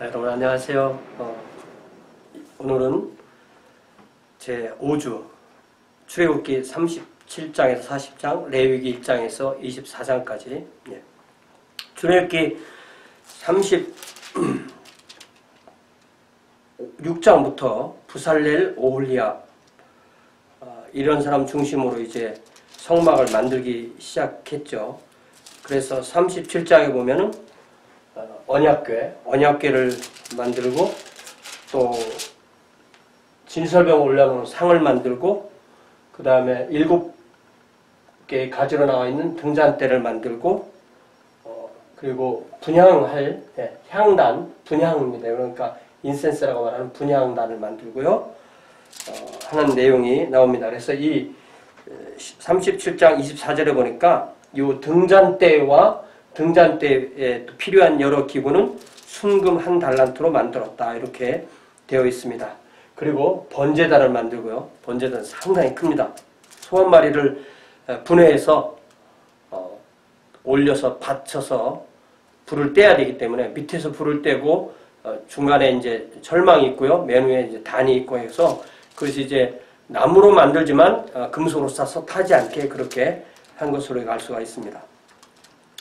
여러분 안녕하세요. 오늘은 제 5주 출애굽기 37장에서 40장, 레위기 1장에서 24장까지 출애굽기 36장부터 부살렐, 오홀리압 이런 사람 중심으로 이제 성막을 만들기 시작했죠. 그래서 37장에 보면은 언약궤를 만들고 또 진설병 올려놓은 상을 만들고 그 다음에 7개의 가지로 나와 있는 등잔대를 만들고 그리고 분향할 향단, 분향입니다. 그러니까 인센스라고 말하는 분향단을 만들고요. 하는 내용이 나옵니다. 그래서 이 37장 24절에 보니까 이 등잔대에 필요한 여러 기구는 순금 1달란트로 만들었다. 이렇게 되어 있습니다. 그리고 번제단을 만들고요. 번제단은 상당히 큽니다. 소 한 마리를 분해해서 올려서 받쳐서 불을 떼야 되기 때문에 밑에서 불을 떼고 중간에 이제 철망이 있고요. 맨 위에 이제 단이 있고 해서 그것이 이제 나무로 만들지만 금속으로 싸서 타지 않게 그렇게 한 것으로 알 수가 있습니다.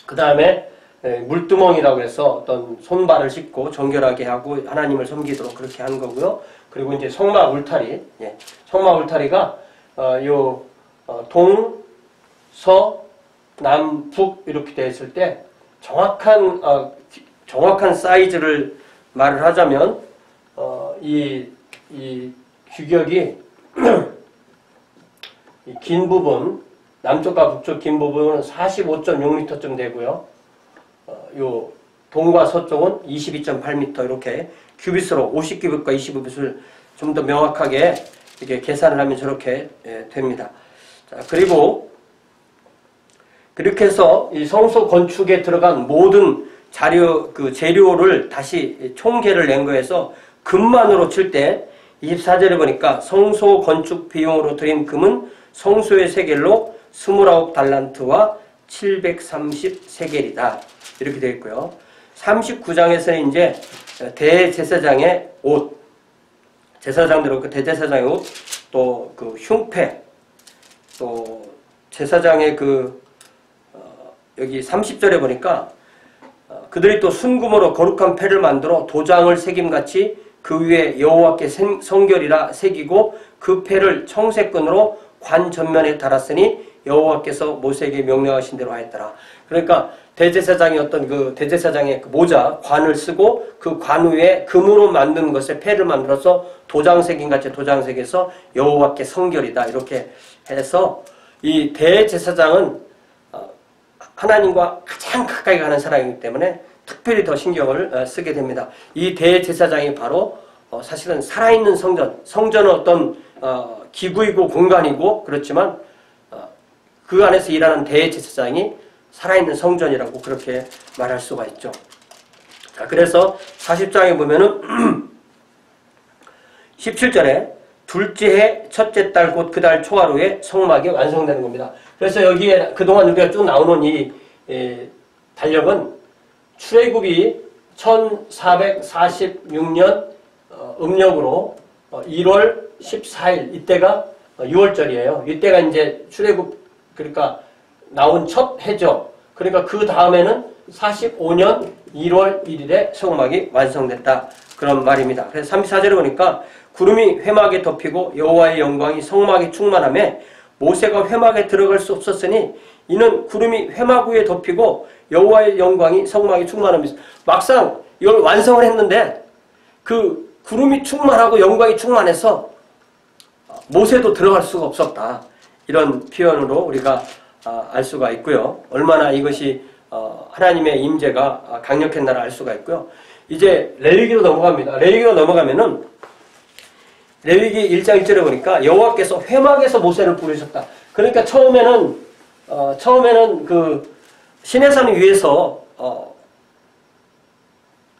그 다음에 물두멍이라고 해서 어떤 손발을 씻고 정결하게 하고 하나님을 섬기도록 그렇게 한 거고요. 그리고 이제 성막 울타리, 성막 울타리가 동, 서, 남, 북 이렇게 되어 있을 때 정확한 사이즈를 말을 하자면 이 규격이 이 긴 부분, 남쪽과 북쪽 긴 부분은 45.6m쯤 되고요. 요 동과 서쪽은 22.8m 이렇게 큐빗으로 50큐빗과 20큐빗을 좀 더 명확하게 이렇게 계산을 하면 저렇게 됩니다. 자, 그리고 그렇게 해서 이 성소 건축에 들어간 모든 재료를 다시 총계를 낸 거에서 금만으로 칠 때 24절에 보니까 성소 건축 비용으로 들인 금은 성소의 세겔로 29달란트와 730세겔이다. 이렇게 되어 있고요. 39장에서는 이제 대제사장의 옷, 제사장들 그 대제사장의 옷, 또 그 흉패, 또 제사장의 여기 30절에 보니까 그들이 또 순금으로 거룩한 패를 만들어 도장을 새김같이 그 위에 여호와께 성결이라 새기고 그 패를 청색끈으로 관 전면에 달았으니 여호와께서 모세에게 명령하신 대로 하였더라. 그러니까 대제사장이 대제사장의 그 모자, 관을 쓰고 그 관 위에 금으로 만든 것에 패를 만들어서 도장새긴 같이 도장새겨서 여호와께 성결이다. 이렇게 해서 이 대제사장은 하나님과 가장 가까이 가는 사람이기 때문에 특별히 더 신경을 쓰게 됩니다. 이 대제사장이 바로 사실은 살아있는 성전은 어떤 기구이고 공간이고 그렇지만 그 안에서 일하는 대제사장이 살아있는 성전이라고 그렇게 말할 수가 있죠. 자, 그래서 40장에 보면은 17절에 둘째 해 첫째 달 곧 그 달 초하루에 성막이 완성되는 겁니다. 그래서 여기에 그동안 우리가 쭉 나오는 이 달력은 출애굽이 1446년 음력으로 1월 14일 이때가 6월절이에요. 이때가 이제 출애굽 그러니까 나온 첫 해죠. 그러니까 그 다음에는 45년 1월 1일에 성막이 완성됐다. 그런 말입니다. 그래서 34절에 보니까 구름이 회막에 덮이고 여호와의 영광이 성막에 충만하며 모세가 회막에 들어갈 수 없었으니 이는 구름이 회막 위에 덮이고 여호와의 영광이 성막에 충만하면서 막상 이걸 완성을 했는데 그 구름이 충만하고 영광이 충만해서 모세도 들어갈 수가 없었다. 이런 표현으로 우리가 알 수가 있고요. 얼마나 이것이 하나님의 임재가 강력했나를 알 수가 있고요. 이제 레위기로 넘어갑니다. 레위기로 넘어가면은 레위기 1장 1절에 보니까 여호와께서 회막에서 모세를 부르셨다. 그러니까 처음에는 그 시내산 위에서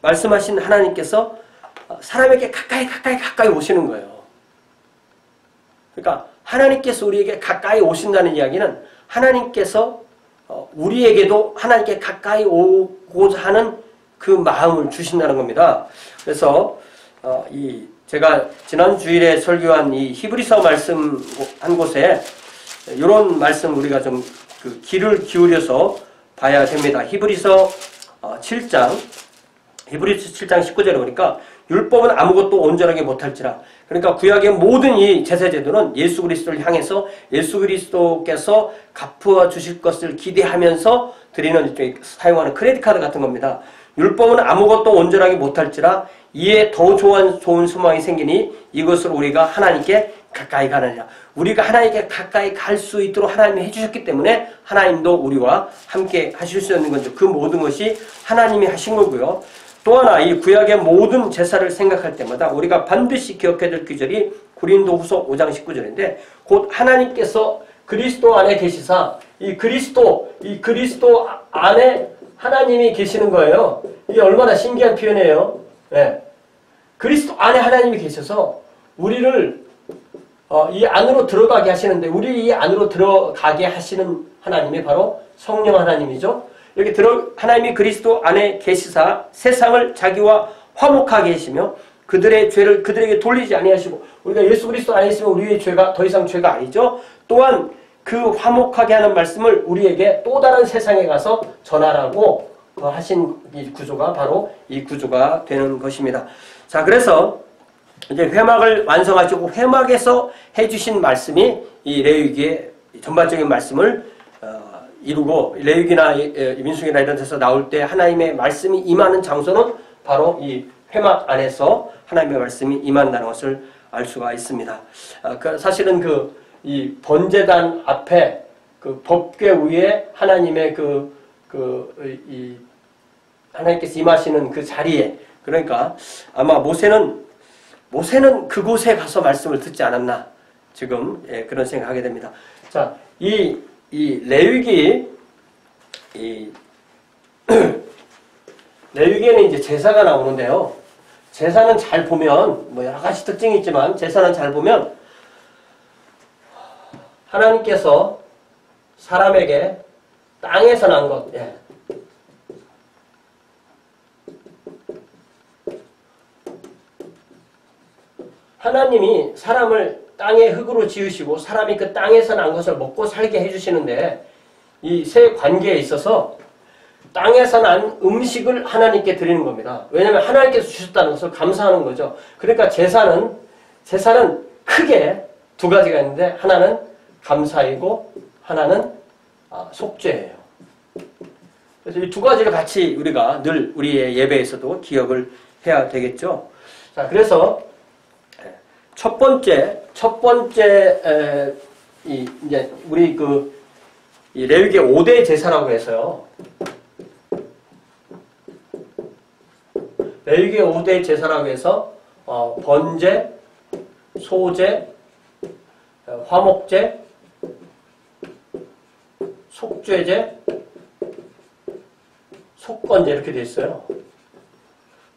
말씀하신 하나님께서 사람에게 가까이 오시는 거예요. 그러니까 하나님께서 우리에게 가까이 오신다는 이야기는 하나님께서 우리에게도 하나님께 가까이 오고자 하는 그 마음을 주신다는 겁니다. 그래서 제가 지난 주일에 설교한 이 히브리서 말씀 한 곳에 이런 말씀 우리가 좀 그 귀를 기울여서 봐야 됩니다. 히브리서 7장 19절에 보니까 율법은 아무것도 온전하게 못할지라. 그러니까 구약의 모든 이 제사제도는 예수 그리스도를 향해서 예수 그리스도께서 갚아 주실 것을 기대하면서 드리는 사용하는 크레딧 카드 같은 겁니다. 율법은 아무것도 온전하게 못할지라 이에 더 좋은 소망이 생기니 이것을 우리가 하나님께 가까이 가느니라. 우리가 하나님께 가까이 갈 수 있도록 하나님이 해주셨기 때문에 하나님도 우리와 함께 하실 수 있는 거죠. 그 모든 것이 하나님이 하신 거고요. 또 하나 이 구약의 모든 제사를 생각할 때마다 우리가 반드시 기억해야 될 구절이 고린도후서 5장 19절인데 곧 하나님께서 그리스도 안에 계시사 이 그리스도 안에 하나님이 계시는 거예요. 이게 얼마나 신기한 표현이에요. 네. 그리스도 안에 하나님이 계셔서 우리를 이 안으로 들어가게 하시는데 우리 이 안으로 들어가게 하시는 하나님이 바로 성령 하나님이죠. 여기 하나님이 그리스도 안에 계시사 세상을 자기와 화목하게 하시며 그들의 죄를 그들에게 돌리지 아니하시고 우리가 예수 그리스도 안에 있으면 우리의 죄가 더 이상 죄가 아니죠. 또한 그 화목하게 하는 말씀을 우리에게 또 다른 세상에 가서 전하라고 하신 이 구조가 바로 이 구조가 되는 것입니다. 자, 그래서 이제 회막을 완성하시고 회막에서 해주신 말씀이 이 레위기의 전반적인 말씀을 이루고 레위기나 민수기나 이런 데서 나올 때 하나님의 말씀이 임하는 장소는 바로 이 회막 안에서 하나님의 말씀이 임한다는 것을 알 수가 있습니다. 사실은 이 번제단 앞에 그 법궤 위에 하나님의 하나님께서 임하시는 그 자리에 그러니까 아마 모세는 그곳에 가서 말씀을 듣지 않았나 지금 그런 생각하게 됩니다. 자, 이 레위기 레위기에는 이제 제사가 나오는데요. 제사는 잘 보면 뭐 여러 가지 특징이 있지만 제사는 잘 보면 하나님께서 사람에게 땅에서 난 것, 하나님이 사람을 땅의 흙으로 지으시고 사람이 그 땅에서 난 것을 먹고 살게 해주시는데 이 세 관계에 있어서 땅에서 난 음식을 하나님께 드리는 겁니다. 왜냐하면 하나님께서 주셨다는 것을 감사하는 거죠. 그러니까 제사는 크게 두 가지가 있는데 하나는 감사이고 하나는 속죄예요. 그래서 이 두 가지를 같이 우리가 늘 우리의 예배에서도 기억을 해야 되겠죠. 자, 그래서 첫 번째 이제 우리 이 레위기 5대 제사라고 해서요. 레위기 5대 제사라고 해서 번제, 소제, 화목제, 속죄제, 속건제 이렇게 되어 있어요.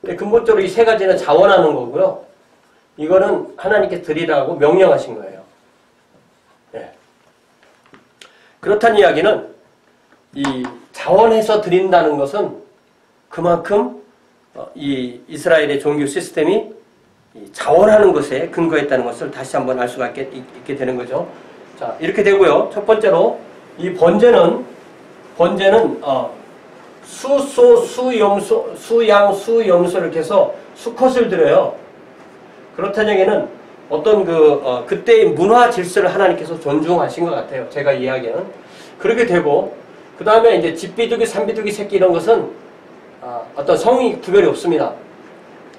근데 근본적으로 이 세 가지는 자원하는 거고요. 이거는 하나님께 드리라고 명령하신 거예요. 네. 그렇다는 이야기는 이 자원해서 드린다는 것은 그만큼 이 이스라엘의 종교 시스템이 자원하는 것에 근거했다는 것을 다시 한번 알 수가 있게 되는 거죠. 자, 이렇게 되고요. 첫 번째로 이 번제는 수양, 수염소 이렇게 해서 수컷을 드려요. 그렇다는 얘기는 어떤 그때의 문화 질서를 하나님께서 존중하신 것 같아요. 제가 이야기는. 그렇게 되고, 그 다음에 이제 집비둘기, 산비둘기 새끼 이런 것은, 어떤 성이 구별이 없습니다.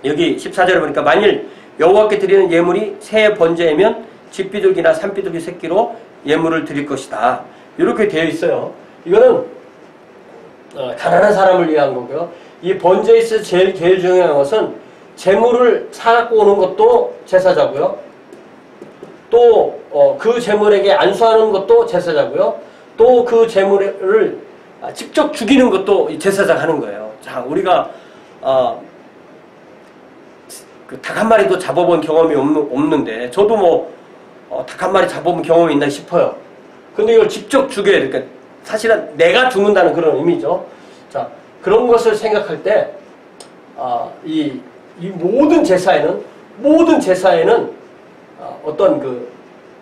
여기 14절에 보니까 만일 여호와께 드리는 예물이 새 번제이면 집비둘기나 산비둘기 새끼로 예물을 드릴 것이다. 이렇게 되어 있어요. 이거는, 가난한 사람을 위한 거고요. 이 번제에서 제일 중요한 것은 재물을 사갖고 오는 것도 제사자고요. 또 그 재물에게 안수하는 것도 제사자고요. 또 그 재물을 직접 죽이는 것도 제사자가 하는 거예요. 자, 우리가 닭 한 마리도 잡아본 경험이 없는데 저도 닭 한 마리 잡아본 경험이 있나 싶어요. 근데 이걸 직접 죽여야 되니까 사실은 내가 죽는다는 그런 의미죠. 자, 그런 것을 생각할 때 이 모든 제사에는 어떤 그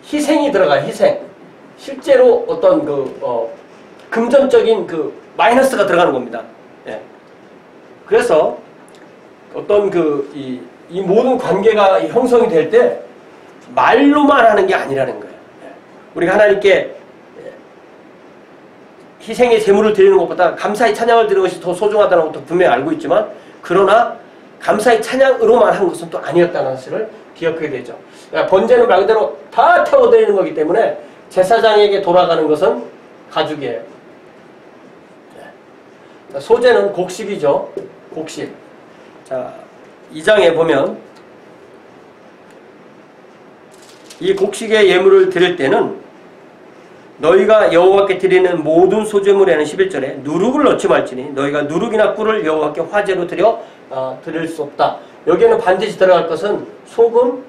희생이 들어가요. 희생. 실제로 어떤 금전적인 그 마이너스가 들어가는 겁니다. 예. 그래서 어떤 이 모든 관계가 형성이 될 때 말로만 하는 게 아니라는 거예요. 예. 우리가 하나님께 희생의 제물을 드리는 것보다 감사의 찬양을 드리는 것이 더 소중하다는 것도 분명히 알고 있지만, 그러나 감사의 찬양으로만 한 것은 또 아니었다는 사실을 기억하게 되죠. 그러니까 번제는 말 그대로 다 태워드리는 거기 때문에 제사장에게 돌아가는 것은 가죽이에요. 소제는 곡식이죠. 곡식. 자, 2장에 보면 이 곡식의 예물을 드릴 때는 너희가 여호와께 드리는 모든 소제물에는 11절에 누룩을 넣지 말지니 너희가 누룩이나 꿀을 여호와께 화제로 드릴 수 없다. 여기에는 반드시 들어갈 것은 소금,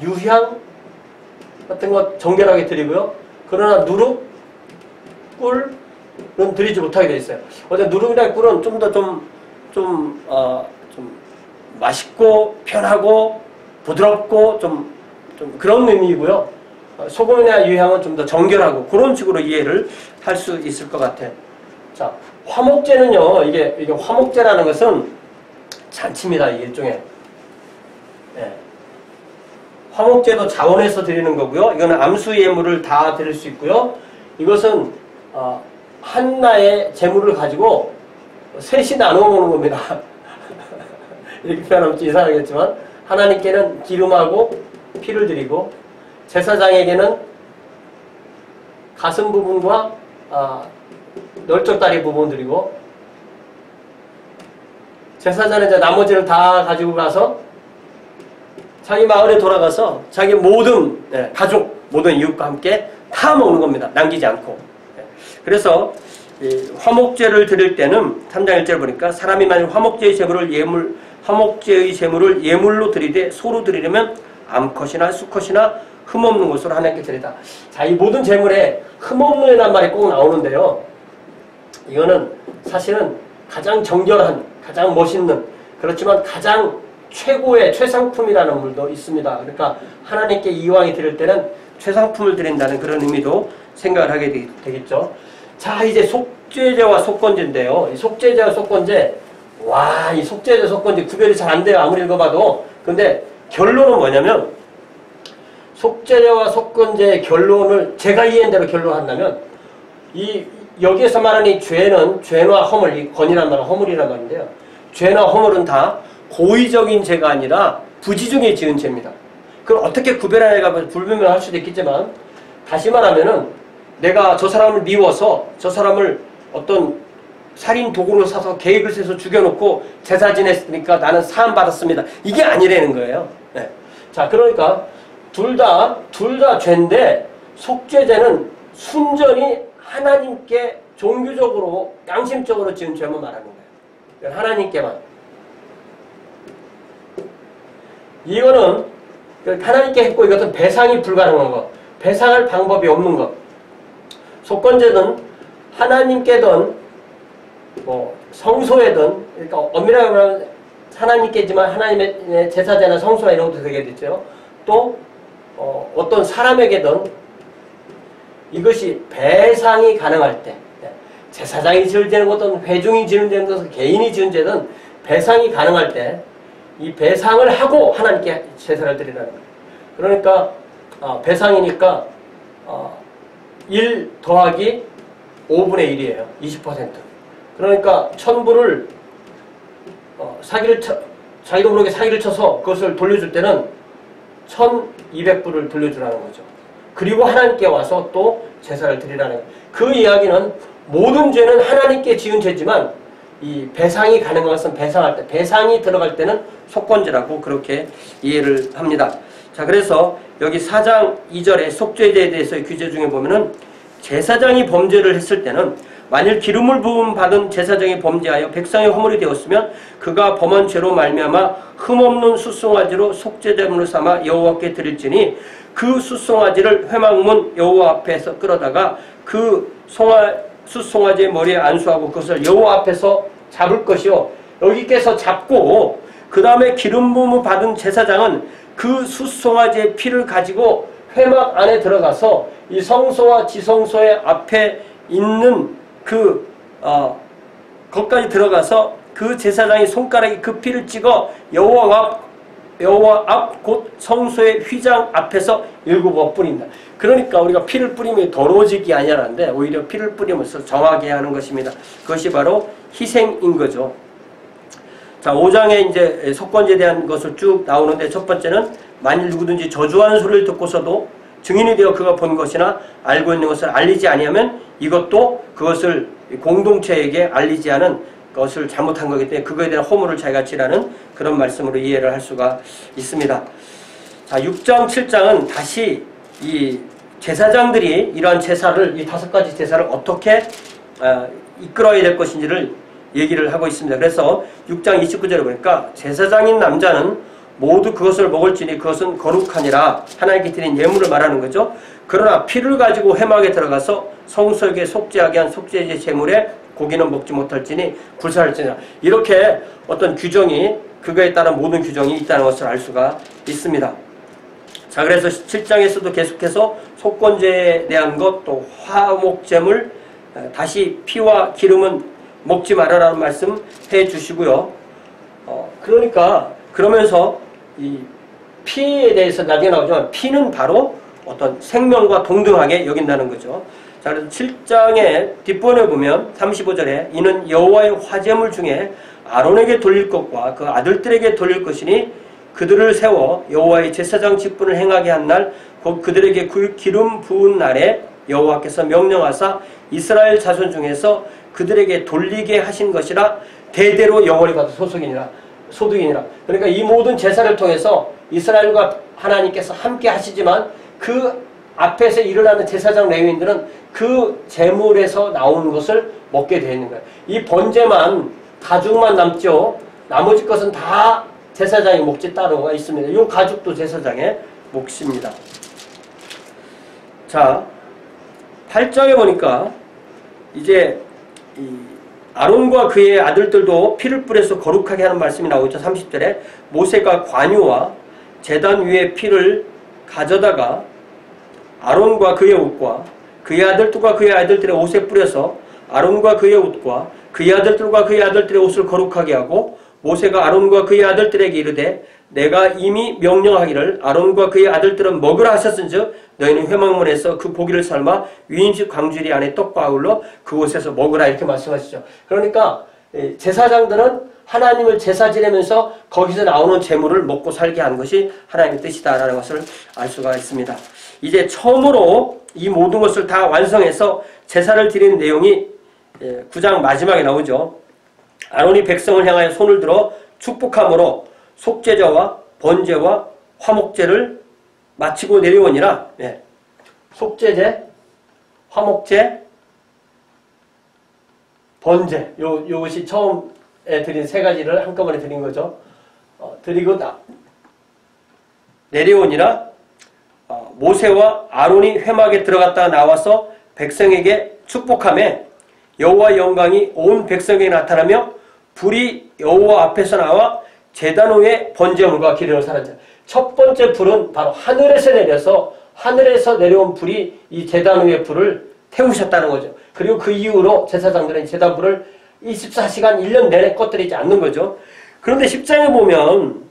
유향 같은 것 정결하게 드리고요. 그러나 누룩, 꿀은 드리지 못하게 되어 있어요. 어제 누룩이나 꿀은 좀 더 좀 맛있고 편하고 부드럽고 좀 그런 의미이고요. 소금이나 유향은 좀 더 정결하고 그런 식으로 이해를 할 수 있을 것 같아요. 자, 화목제는요, 이게 화목제라는 것은 잔치입니다. 이게 일종의. 예. 화목제도 자원해서 드리는 거고요. 이거는 암수 예물을 다 드릴 수 있고요. 이것은 한나의 제물을 가지고 셋이 나누어 먹는 겁니다. 이렇게 표현하면 좀 이상하겠지만 하나님께는 기름하고 피를 드리고 제사장에게는 가슴 부분과 널쩍다리 부분 드리고 제사장은 이제 나머지를 다 가지고 가서 자기 마을에 돌아가서 자기 모든 가족, 모든 이웃과 함께 다 먹는 겁니다. 남기지 않고. 그래서 화목제를 드릴 때는 3장 1절 보니까 사람이 만일 화목제의 제물을 예물로 드리되 소로 드리려면 암컷이나 수컷이나 흠없는 것으로 하나님께 드리다. 자, 이 모든 제물에 흠없는이라는 말이 꼭 나오는데요. 이거는 사실은 가장 정결한, 가장 멋있는, 그렇지만 가장 최고의 최상품이라는 물도 있습니다. 그러니까 하나님께 이왕에 드릴 때는 최상품을 드린다는 그런 의미도 생각을 하게 되겠죠. 자, 이제 속죄제와 속건제인데요. 이 속죄제와 속건제, 와, 이 속죄제, 속건제 구별이 잘 안 돼요. 아무리 읽어봐도. 근데 결론은 뭐냐면 속죄제와 속건제의 결론을 제가 이해한 대로 결론한다면 여기에서 말하는 이 죄와 허물, 이 건이란 말은 허물이란 말인데요. 죄나 허물은 다 고의적인 죄가 아니라 부지중에 지은 죄입니다. 그걸 어떻게 구별하냐가 불분명할 수도 있겠지만 다시 말하면은 내가 저 사람을 미워서 저 사람을 어떤 살인 도구로 사서 계획을 세서 죽여놓고 제사 지냈으니까 나는 사함 받았습니다. 이게 아니라는 거예요. 네. 자, 그러니까 둘 다 죄인데 속죄죄는 순전히 하나님께 종교적으로 양심적으로 지은 죄만 말하는 거예요. 하나님께만. 이거는 하나님께 했고 이것은 배상이 불가능한 것. 배상할 방법이 없는 것. 속건제는 하나님께든 성소에든, 그러니까 엄밀하게 말하면 하나님께지만 하나님의 제사제나 성소나 이런 것도 되겠죠. 또 어떤 사람에게든 이것이 배상이 가능할 때, 제사장이 지을 죄는 것든 회중이 지은 죄는 것든 개인이 지은 죄든 배상이 가능할 때 이 배상을 하고 하나님께 제사를 드리라는 거예요. 그러니까 배상이니까 1 더하기 5분의 1이에요. 20%. 그러니까 1000불을 자기도 모르게 사기를 쳐서 그것을 돌려줄 때는 1200불을 돌려주라는 거죠. 그리고 하나님께 와서 또 제사를 드리라는 거예요. 그 이야기는 모든 죄는 하나님께 지은 죄지만 이 배상이 가능한 것은 배상할 때, 배상이 들어갈 때는 속건제라고 그렇게 이해를 합니다. 자, 그래서 여기 4장 2절에 속죄제에 대해서의 규제 중에 보면은 제사장이 범죄를 했을 때는 만일 기름을 부음 받은 제사장이 범죄하여 백성의 허물이 되었으면 그가 범한 죄로 말미암아 흠없는 숫송아지로 속죄제물을 삼아 여호와께 드릴지니 그 숫송아지를 회막문 여호와 앞에서 끌어다가 그 숫송아지의 머리에 안수하고 그것을 여호와 앞에서 잡을 것이요 여기께서 잡고 그 다음에 기름 부음을 받은 제사장은 그 숫송아지의 피를 가지고 회막 안에 들어가서 이 성소와 지성소의 앞에 있는 거기까지 들어가서 그 제사장이 손가락에 그 피를 찍어 여호와 앞 곧 성소의 휘장 앞에서 7번 뿌린다. 그러니까 우리가 피를 뿌리면 더러워지기 아니라는데 오히려 피를 뿌리면서 정하게 하는 것입니다. 그것이 바로 희생인 거죠. 자, 5장에 이제 속건제에 대한 것을 쭉 나오는데 첫 번째는 만일 누구든지 저주하는 소리를 듣고서도 증인이 되어 그가 본 것이나 알고 있는 것을 알리지 아니하면 이것도 그것을 공동체에게 알리지 않은 것을 잘못한 거기 때문에 그거에 대한 허물을 자기가 치라는 그런 말씀으로 이해를 할 수가 있습니다. 자, 6장, 7장은 다시 이 제사장들이 이러한 제사를, 이 5가지 제사를 어떻게 이끌어야 될 것인지를 얘기를 하고 있습니다. 그래서 6장 29절에 보니까 제사장인 남자는 모두 그것을 먹을지니 그것은 거룩하니라. 하나님께 드린 예물을 말하는 거죠. 그러나 피를 가지고 회막에 들어가서 성소에게 속죄하게 한 속죄제 제물에 고기는 먹지 못할지니 불사할지니라. 이렇게 어떤 규정이, 그거에 따른 모든 규정이 있다는 것을 알 수가 있습니다. 자, 그래서 7장에서도 계속해서 속건제에 대한 것, 또 화목제물, 다시 피와 기름은 먹지 말아라는 말씀 해 주시고요. 그러니까 그러면서 이 피에 대해서 나중에 나오지만 피는 바로 어떤 생명과 동등하게 여긴다는 거죠. 자, 그래서 7장의 뒷부분에 보면 35절에 이는 여호와의 화제물 중에 아론에게 돌릴 것과 그 아들들에게 돌릴 것이니 그들을 세워 여호와의 제사장 직분을 행하게 한 날 곧 그들에게 그 기름 부은 날에 여호와께서 명령하사 이스라엘 자손 중에서 그들에게 돌리게 하신 것이라 대대로 영원히 받은 소득이니라. 그러니까 이 모든 제사를 통해서 이스라엘과 하나님께서 함께 하시지만 그 앞에서 일어나는 제사장 레위인들은 그 제물에서 나오는 것을 먹게 되어 있는 거예요. 이 번제만, 가죽만 남죠. 나머지 것은 다 제사장의 몫이 따로가 있습니다. 이 가죽도 제사장의 몫입니다. 자, 8장에 보니까 이제 이 아론과 그의 아들들도 피를 뿌려서 거룩하게 하는 말씀이 나오죠. 30절에 모세가 관유와 제단 위에 피를 가져다가 아론과 그의 옷과 그의 아들들과 그의 아들들의 옷에 뿌려서 아론과 그의 옷과 그의 아들들과 그의 아들들의 옷을 거룩하게 하고 모세가 아론과 그의 아들들에게 이르되 내가 이미 명령하기를 아론과 그의 아들들은 먹으라 하셨은즉 너희는 회막문에서 그 고기를 삶아 위임식 광주리 안에 떡과 아울러 그곳에서 먹으라 이렇게 말씀하시죠. 그러니까 제사장들은 하나님을 제사 지내면서 거기서 나오는 재물을 먹고 살게 하는 것이 하나님의 뜻이다라는 것을 알 수가 있습니다. 이제 처음으로 이 모든 것을 다 완성해서 제사를 드리는 내용이 9장 마지막에 나오죠. 아론이 백성을 향하여 손을 들어 축복함으로 속죄제와 번제와 화목제를 마치고 내려오니라. 속죄제, 화목제, 번제, 요것이 처음에 드린 3가지를 한꺼번에 드린 거죠. 드리고 내려오니라. 모세와 아론이 회막에 들어갔다가 나와서 백성에게 축복하며 여호와 영광이 온 백성에게 나타나며 불이 여호와 앞에서 나와 제단 위에 번제물과 기름을 사라져. 첫 번째 불은 바로 하늘에서 내려서 하늘에서 내려온 불이 이 제단 위의 불을 태우셨다는 거죠. 그리고 그 이후로 제사장들은 제단 불을 24시간 1년 내내 꺼뜨리지 않는 거죠. 그런데 10장에 보면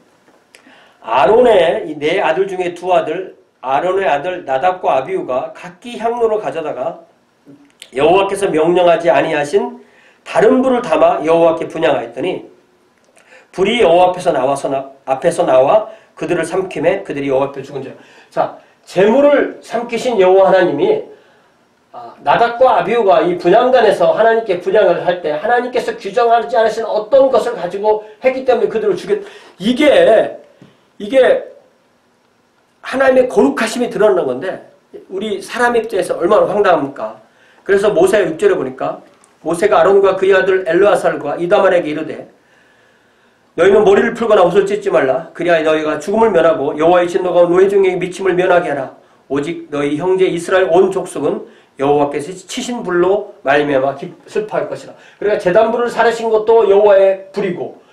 아론의 이 4아들 중에 2아들, 아론의 아들 나답과 아비후가 각기 향로를 가져다가 여호와께서 명령하지 아니하신 다른 불을 담아 여호와께 분향하였더니 불이 여호와 앞에서 나와 그들을 삼킴에 그들이 여호와 앞에 죽은 자. 자, 제물을 삼키신 여호와 하나님이 나답과 아비후가 이 분향단에서 하나님께 분향을 할 때 하나님께서 규정하지 않으신 어떤 것을 가지고 했기 때문에 그들을 죽였. 이게 하나님의 거룩하심이 드러나는 건데 우리 사람 입장에서 얼마나 황당합니까? 그래서 모세 6절에 보니까 모세가 아론과 그의 아들 엘르아살과 이다말에게 이르되 너희는 머리를 풀거나 옷을 찢지 말라. 그리하여 너희가 죽음을 면하고 여호와의 진노가 노예 중에 미침을 면하게 하라. 오직 너희 형제 이스라엘 온 족속은 여호와께서 치신 불로 말미암아 슬퍼할 것이라. 그러니까 제단불을 사르신 것도 여호와의 불이고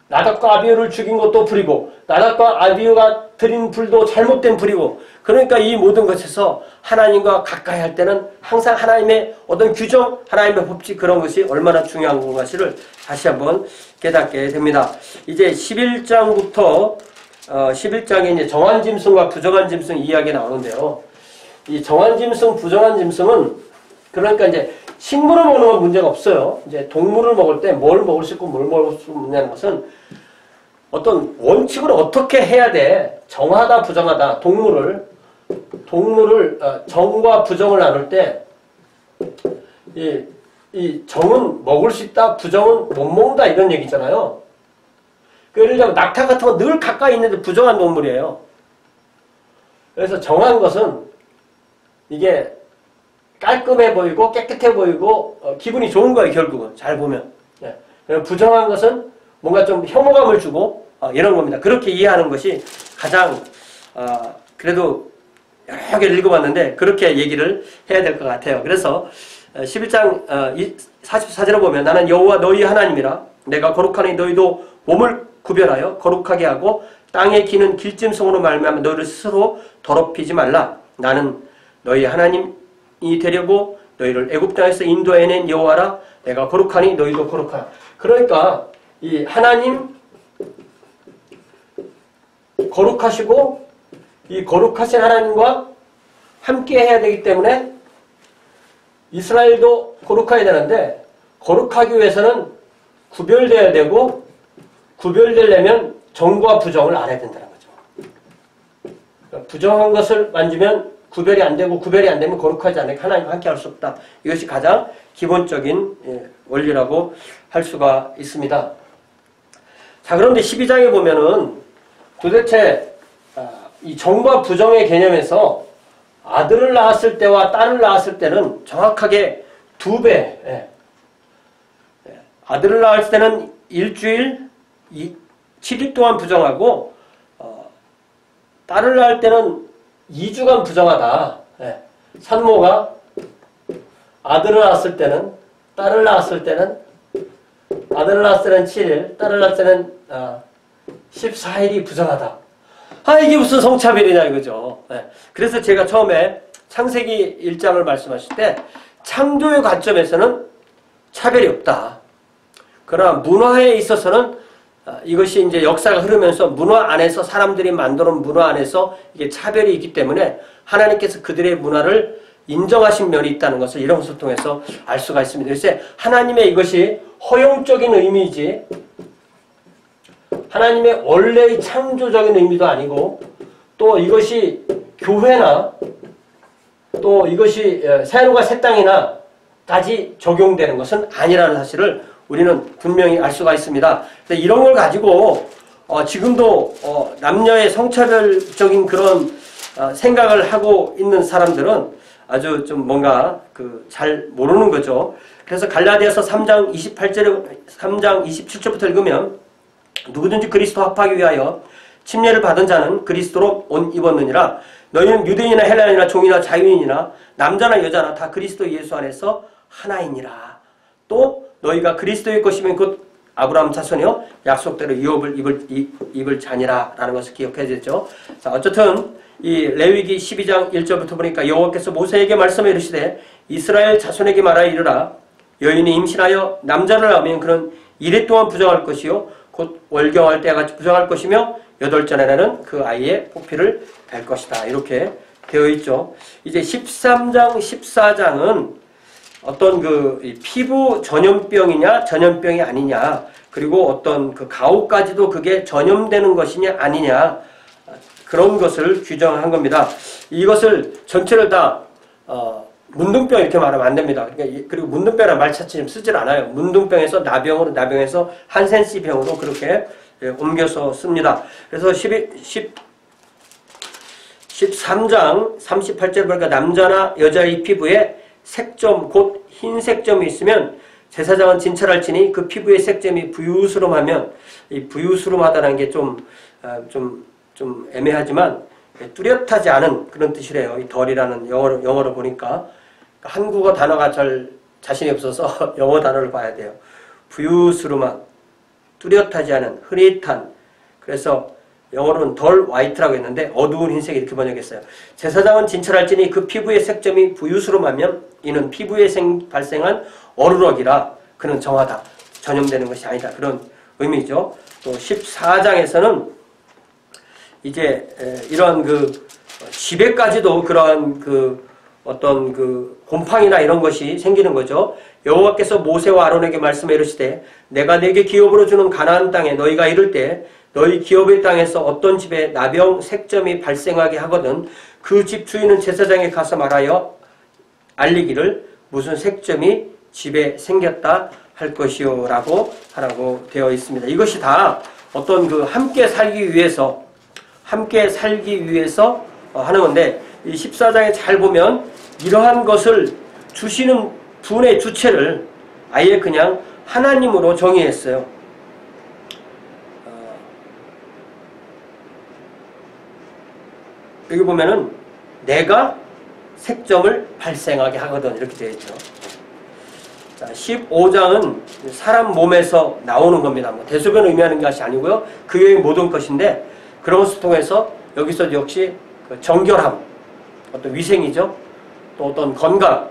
나답과 아비후를 죽인 것도 불이고 나답과 아비후가 드린 불도 잘못된 불이고, 그러니까 이 모든 것에서 하나님과 가까이 할 때는 항상 하나님의 어떤 규정, 하나님의 법칙, 그런 것이 얼마나 중요한 것인가를 다시 한번 깨닫게 됩니다. 이제 11장부터 11장에 이제 정한 짐승과 부정한 짐승 이야기 나오는데요. 이 정한 짐승, 부정한 짐승은 그러니까 이제 식물을 먹는 건 문제가 없어요. 이제 동물을 먹을 때 뭘 먹을 수 있고 뭘 먹을 수 없냐는 것은 어떤 원칙을 어떻게 해야 돼. 정하다, 부정하다. 동물을 정과 부정을 나눌 때 이 정은 먹을 수 있다, 부정은 못 먹는다, 이런 얘기잖아요. 예를 들면 낙타 같은 건 늘 가까이 있는데 부정한 동물이에요. 그래서 정한 것은 이게 깔끔해 보이고 깨끗해 보이고 기분이 좋은 거예요, 결국은. 잘 보면. 부정한 것은 뭔가 좀 혐오감을 주고 이런 겁니다. 그렇게 이해하는 것이 가장 그래도 여러 개를 읽어봤는데 그렇게 얘기를 해야 될 것 같아요. 그래서 11장 44절을 보면 나는 여호와 너희 하나님이라 내가 거룩하니 너희도 몸을 구별하여 거룩하게 하고 땅에 기는 길짐승으로 말미암아 너희를 스스로 더럽히지 말라. 나는 너희 하나님이 되려고 너희를 애굽 땅에서 인도해낸 여호와라. 내가 거룩하니 너희도 거룩하라. 그러니까 이 하나님 거룩하시고 이 거룩하신 하나님과 함께 해야 되기 때문에 이스라엘도 거룩해야 되는데, 거룩하기 위해서는 구별되어야 되고, 구별되려면 정과 부정을 알아야 된다는 거죠. 그러니까 부정한 것을 만지면 구별이 안 되고, 구별이 안 되면 거룩하지 않으니까 하나님과 함께 할 수 없다. 이것이 가장 기본적인 원리라고 할 수가 있습니다. 자, 그런데 12장에 보면은 도대체 이 정과 부정의 개념에서 아들을 낳았을 때와 딸을 낳았을 때는 정확하게 2배. 아들을 낳았을 때는 일주일 7일 동안 부정하고 딸을 낳을 때는 2주간 부정하다. 산모가 아들을 낳았을 때는, 딸을 낳았을 때는, 아들을 낳았을 때는 7일, 딸을 낳았을 때는 14일이 부정하다. 이게 무슨 성차별이냐 이거죠. 그래서 제가 처음에 창세기 1장을 말씀하실 때 창조의 관점에서는 차별이 없다. 그러나 문화에 있어서는 이것이 이제 역사가 흐르면서 문화 안에서 사람들이 만들어 놓은 문화 안에서 이게 차별이 있기 때문에 하나님께서 그들의 문화를 인정하신 면이 있다는 것을 이런 것을 통해서 알 수가 있습니다. 그래서 하나님의 이것이 허용적인 의미이지 하나님의 원래의 창조적인 의미도 아니고, 또 이것이 교회나 또 이것이 새하늘과 새 땅이나까지 적용되는 것은 아니라는 사실을 우리는 분명히 알 수가 있습니다. 이런 걸 가지고 지금도 남녀의 성차별적인 그런 생각을 하고 있는 사람들은 아주 좀 뭔가 잘 모르는 거죠. 그래서 갈라디아서 3장 27절부터 읽으면 누구든지 그리스도 합하기 위하여 침례를 받은 자는 그리스도로 옷 입었느니라. 너희는 유대인이나 헬라인이나 종이나 자유인이나 남자나 여자나 다 그리스도 예수 안에서 하나이니라. 또 너희가 그리스도의 것이면 곧 아브라함 자손이요 약속대로 유업을 입을 자니라 라는 것을 기억해야 되죠. 자, 어쨌든 이 레위기 12장 1절부터 보니까 여호와께서 모세에게 말씀해 이르시되 이스라엘 자손에게 말하여 이르라. 여인이 임신하여 남자를 낳으면 그는 이래 동안 부정할 것이요 곧 월경할 때와 같이 부정할 것이며 8전에는 그 아이의 포피를 뺄 것이다. 이렇게 되어 있죠. 이제 13장, 14장은 어떤 피부 전염병이냐, 전염병이 아니냐, 그리고 어떤 가호까지도 그게 전염되는 것이냐, 아니냐, 그런 것을 규정한 겁니다. 이것을 전체를 다, 문둥병 이렇게 말하면 안 됩니다. 그리고 문둥병이라는 말 자체 쓰질 않아요. 문둥병에서 나병으로, 나병에서 한센시 병으로 그렇게 옮겨서 씁니다. 그래서 13장 38절 보니까 남자나 여자의 피부에 색점, 곧 흰색점이 있으면 제사장은 진찰할지니 그 피부의 색점이 부유스름하면, 이 부유스름하다는 게 좀 애매하지만 뚜렷하지 않은 그런 뜻이래요. 이 덜이라는 영어로 보니까. 한국어 단어가 잘 자신이 없어서 영어 단어를 봐야 돼요. 부유스름한, 뚜렷하지 않은, 흐릿한. 그래서 영어로는 덜 화이트라고 했는데 어두운 흰색 이렇게 번역했어요. 제사장은 진찰할지니 그 피부의 색점이 부유스름하면 이는 피부에 발생한 어루럭이라 그는 정하다. 전염되는 것이 아니다. 그런 의미죠. 또 14장에서는 이제 이런 그 집에까지도 그러한 그 어떤 그 곰팡이나 이런 것이 생기는 거죠. 여호와께서 모세와 아론에게 말씀해 이르시되 내가 내게 기업으로 주는 가나안 땅에 너희가 이를 때 너희 기업의 땅에서 어떤 집에 나병 색점이 발생하게 하거든 그 집 주인은 제사장에 가서 말하여 알리기를 무슨 색점이 집에 생겼다 할 것이요 라고 하라고 되어 있습니다. 이것이 다 어떤 그 함께 살기 위해서 하는 건데 이 14장에 잘 보면 이러한 것을 주시는 분의 주체를 아예 그냥 하나님으로 정의했어요. 여기 보면은 내가 색점을 발생하게 하거든 이렇게 되어 있죠. 자, 15장은 사람 몸에서 나오는 겁니다. 뭐 대소변을 의미하는 것이 아니고요. 그 외의 모든 것인데 그런 것을 통해서 여기서 역시 그 정결함, 어떤 위생이죠. 또 어떤 건강,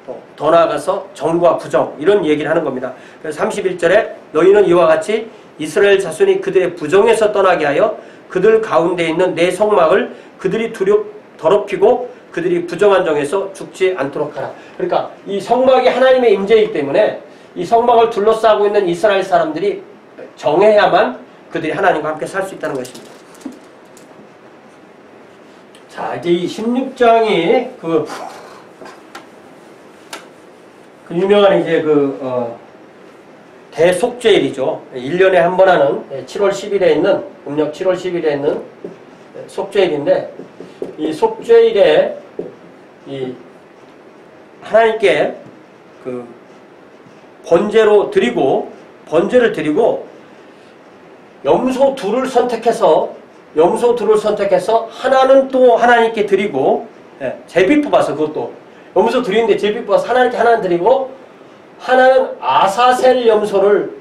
또 더 나아가서 정과 부정 이런 얘기를 하는 겁니다. 그래서 31절에 너희는 이와 같이 이스라엘 자손이 그들의 부정에서 떠나게 하여 그들 가운데 있는 내 성막을 그들이 더럽히고 그들이 부정한 정에서 죽지 않도록 하라. 그러니까 이 성막이 하나님의 임재이기 때문에 이 성막을 둘러싸고 있는 이스라엘 사람들이 정해야만 그들이 하나님과 함께 살 수 있다는 것입니다. 자, 이제 이 16장이 그 유명한 이제 대속죄일이죠. 1년에 한 번 하는 7월 10일에 있는 음력 7월 10일에 있는 속죄일인데 이 속죄일에 이 하나님께 그 번제를 드리고 염소 둘을 선택해서 하나는 또 하나님께 드리고 제비 뽑아서 그것도 염소 둘인데 제비 뽑아서 하나님께 하나는 드리고 하나는 아사셀 염소를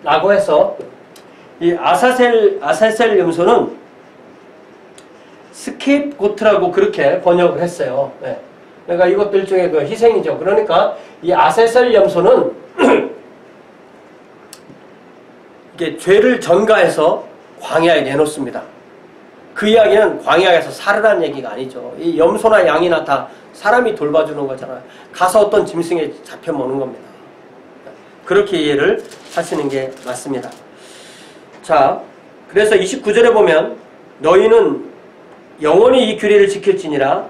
라고 해서 이 아사셀 염소는 스케이프고트라고 그렇게 번역을 했어요. 네. 그러니까 이것도 일종의 그 희생이죠. 그러니까 이 아사셀 염소는 이게 죄를 전가해서 광야에 내놓습니다. 그 이야기는 광야에서 살으라는 얘기가 아니죠. 이 염소나 양이나 다 사람이 돌봐주는 거잖아요. 가서 어떤 짐승에 잡혀 먹는 겁니다. 그렇게 이해를 하시는 게 맞습니다. 자, 그래서 29절에 보면 너희는 영원히 이 규례를 지킬지니라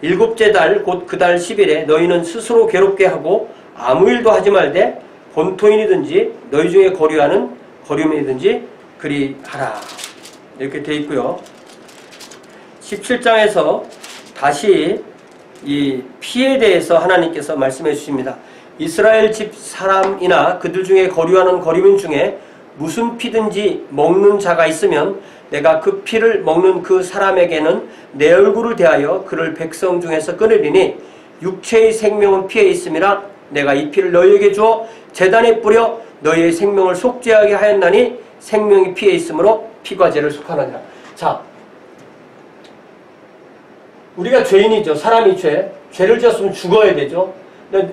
일곱째 달 곧 그 달 10일에 너희는 스스로 괴롭게 하고 아무 일도 하지 말되 본토인이든지 너희 중에 거류하는 거류민이든지 그리하라. 이렇게 되어 있고요. 17장에서 다시 이 피에 대해서 하나님께서 말씀해 주십니다. 이스라엘 집 사람이나 그들 중에 거류하는 거류민 중에 무슨 피든지 먹는 자가 있으면 내가 그 피를 먹는 그 사람에게는 내 얼굴을 대하여 그를 백성 중에서 끊으리니 육체의 생명은 피에 있음이라 내가 이 피를 너희에게 주어 제단에 뿌려 너희의 생명을 속죄하게 하였나니 생명이 피에 있으므로 피가 죄를 속하느니라. 자, 우리가 죄인이죠. 사람이 죄를 지었으면 죽어야 되죠.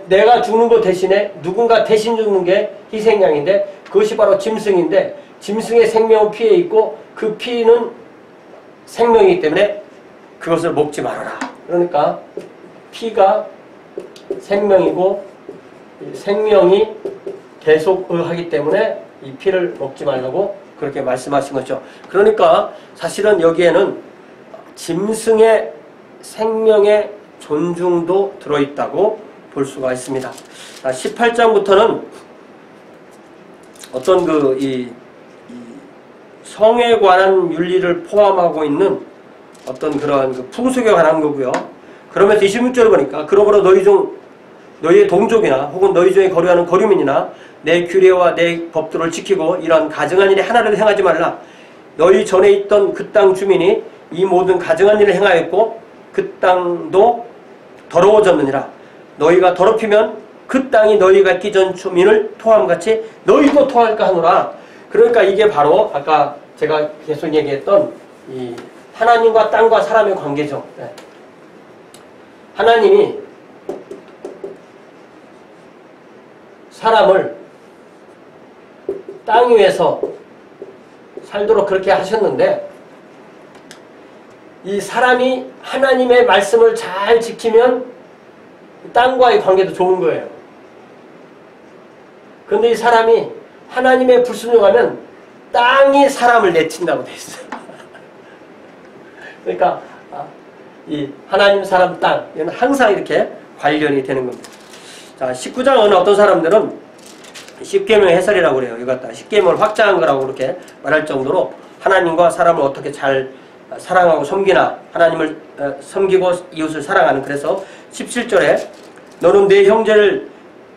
내가 죽는 것 대신에 누군가 대신 죽는 게 희생양인데 그것이 바로 짐승인데 짐승의 생명은 피에 있고 그 피는 생명이기 때문에 그것을 먹지 말아라. 그러니까 피가 생명이고 생명이 계속을 하기 때문에 이 피를 먹지 말라고 그렇게 말씀하신 거죠. 그러니까 사실은 여기에는 짐승의 생명의 존중도 들어있다고 볼 수가 있습니다. 18장부터는 어떤 이 성에 관한 윤리를 포함하고 있는 어떤 그런 그 풍속에 관한 거고요. 그러면서 26절을 보니까 그러므로 너희의 동족이나 혹은 너희 중에 거류하는 거류민이나 내 규례와 내 법도를 지키고 이러한 가증한 일에 하나라도 행하지 말라. 너희 전에 있던 그 땅 주민이 이 모든 가증한 일을 행하였고 그 땅도 더러워졌느니라. 너희가 더럽히면 그 땅이 너희가 있기 전 주민을 토함같이 너희도 토할까 하노라. 그러니까 이게 바로 아까 제가 계속 얘기했던 이 하나님과 땅과 사람의 관계죠. 하나님이 사람을 땅 위에서 살도록 그렇게 하셨는데, 이 사람이 하나님의 말씀을 잘 지키면 땅과의 관계도 좋은 거예요. 그런데 이 사람이 하나님의 불순종하면 땅이 사람을 내친다고 돼 있어요. 그러니까 이 하나님, 사람, 땅, 이건 항상 이렇게 관련이 되는 겁니다. 자, 19장은 어떤 사람들은 10계명 해설이라고 그래요. 이거 갖다 10계명을 확장한 거라고 그렇게 말할 정도로 하나님과 사람을 어떻게 잘 사랑하고 섬기나, 하나님을 섬기고 이웃을 사랑하는. 그래서 17절에 너는 내 형제를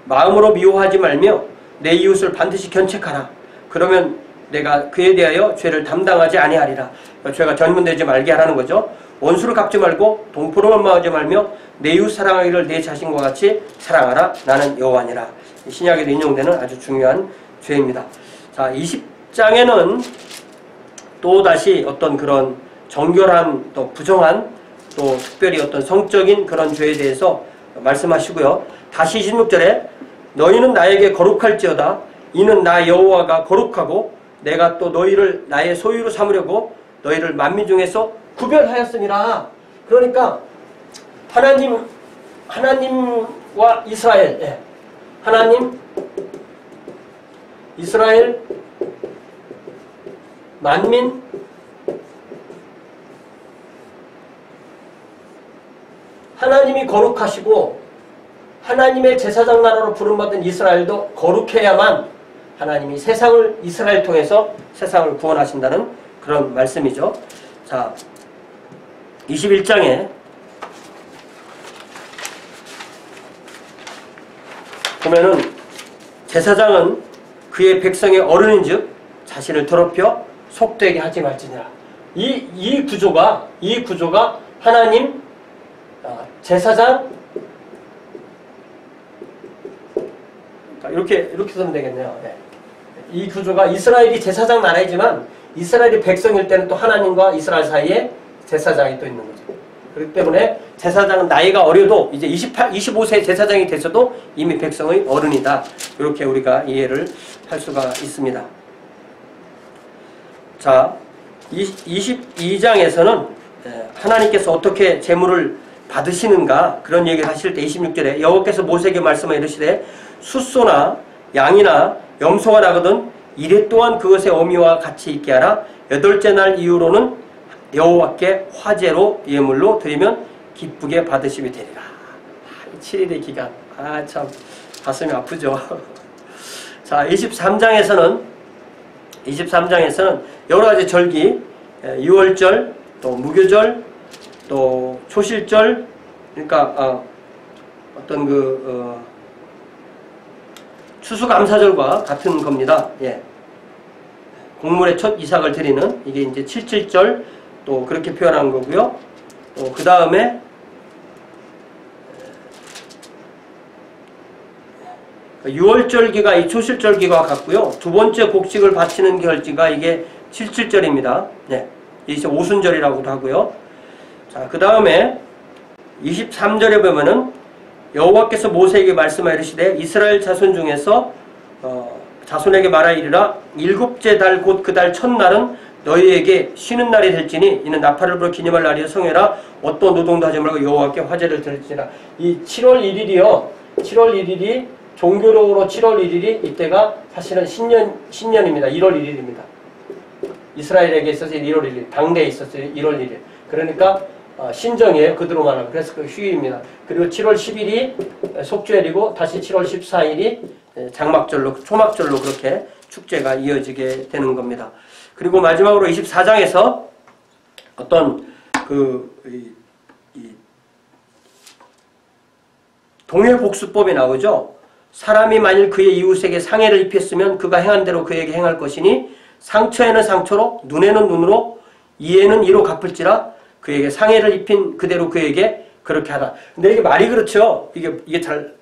마음으로 미워하지 말며 내 이웃을 반드시 견책하라. 그러면 내가 그에 대하여 죄를 담당하지 아니하리라. 죄가 전문되지 말게 하라는 거죠. 원수를 갚지 말고 동포를 원망하지 말며 내 이웃 사랑하기를 내 자신과 같이 사랑하라. 나는 여호와니라. 신약에도 인용되는 아주 중요한 죄입니다. 자, 20장에는 또다시 어떤 그런 정결한, 또 부정한, 또 특별히 어떤 성적인 그런 죄에 대해서 말씀하시고요. 다시 26절에 너희는 나에게 거룩할지어다. 이는 나 여호와가 거룩하고 내가 또 너희를 나의 소유로 삼으려고 너희를 만민 중에서 구별하였음이라. 그러니까 하나님과 이스라엘, 하나님, 이스라엘, 만민, 하나님이 거룩하시고 하나님의 제사장 나라로 부름받은 이스라엘도 거룩해야만 하나님이 세상을, 이스라엘 통해서 세상을 구원하신다는 그런 말씀이죠. 자, 21장에 보면은 제사장은 그의 백성의 어른인즉 자신을 더럽혀 속되게 하지 말지니라. 이 구조가 하나님, 제사장, 이렇게 쓰면 되겠네요. 네. 이 구조가 이스라엘이 제사장 나라이지만 이스라엘이 백성일 때는 또 하나님과 이스라엘 사이에 제사장이 또 있는 거죠. 그렇기 때문에 제사장은 나이가 어려도 이제 25세 제사장이 됐어도 이미 백성의 어른이다. 이렇게 우리가 이해를 할 수가 있습니다. 자, 22장에서는 하나님께서 어떻게 제물을 받으시는가 그런 얘기를 하실 때 26절에 여호와께서 모세에게 말씀하여 이르시되 숫소나 양이나 염소가 나거든 이래 또한 그것의 어미와 같이 있게 하라. 8째 날 이후로는 여호와께 화제로 예물로 드리면 기쁘게 받으심이 되리라. 7일의 기간. 참 가슴이 아프죠. 자, 23장에서는 여러 가지 절기, 유월절, 또 무교절, 또 초실절, 그러니까 어떤 추수감사절과 같은 겁니다. 예. 곡물의 첫 이삭을 드리는 이게 이제 77절 또 그렇게 표현한 거고요. 또 그 다음에 유월절기가 이 초실절기와 같고요. 두 번째 곡식을 바치는 절기가 이게 77절입니다. 네. 이제 오순절이라고도 하고요. 자, 그 다음에 23절에 보면은 여호와께서 모세에게 말씀하여 이르시되 이스라엘 자손 중에서 자손에게 말하이르라. 7째 달 곧 그 달 첫날은 너희에게 쉬는 날이 될지니 이는 나팔을 불어 기념할 날이여 성회라. 어떤 노동도 하지 말고 여호와께 화제를 드릴지라. 이 7월 1일이요. 7월 1일이 종교적으로 7월 1일이 이때가 사실은 신년입니다. 1월 1일입니다. 이스라엘에게 있어서 1월 1일, 당대에 있어서 1월 1일. 그러니까 신정이에요. 그대로 말하면. 그래서 그 휴일입니다. 그리고 7월 10일이 속죄일이고 다시 7월 14일이 장막절로, 초막절로 그렇게 축제가 이어지게 되는 겁니다. 그리고 마지막으로 24장에서 어떤 동회복수법이 나오죠. 사람이 만일 그의 이웃에게 상해를 입혔으면 그가 행한 대로 그에게 행할 것이니 상처에는 상처로 눈에는 눈으로 이에는 이로 갚을지라. 그에게 상해를 입힌 그대로 그에게 그렇게 하라. 근데 이게 말이 그렇죠. 이게 잘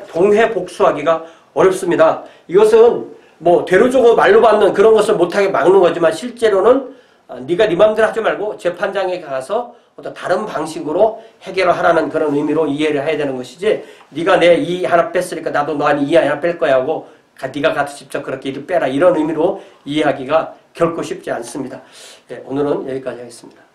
동회 복수하기가 어렵습니다. 이것은 뭐 대로적으로 말로 받는 그런 것을 못하게 막는 거지만 실제로는 네가 네 맘대로 하지 말고 재판장에 가서 어떤 다른 방식으로 해결하라는 그런 의미로 이해를 해야 되는 것이지, 네가 내 이 하나 뺐으니까 나도 너한테 이 하나 뺄 거야 하고 네가 가서 직접 그렇게 이를 빼라 이런 의미로 이해하기가 결코 쉽지 않습니다. 네, 오늘은 여기까지 하겠습니다.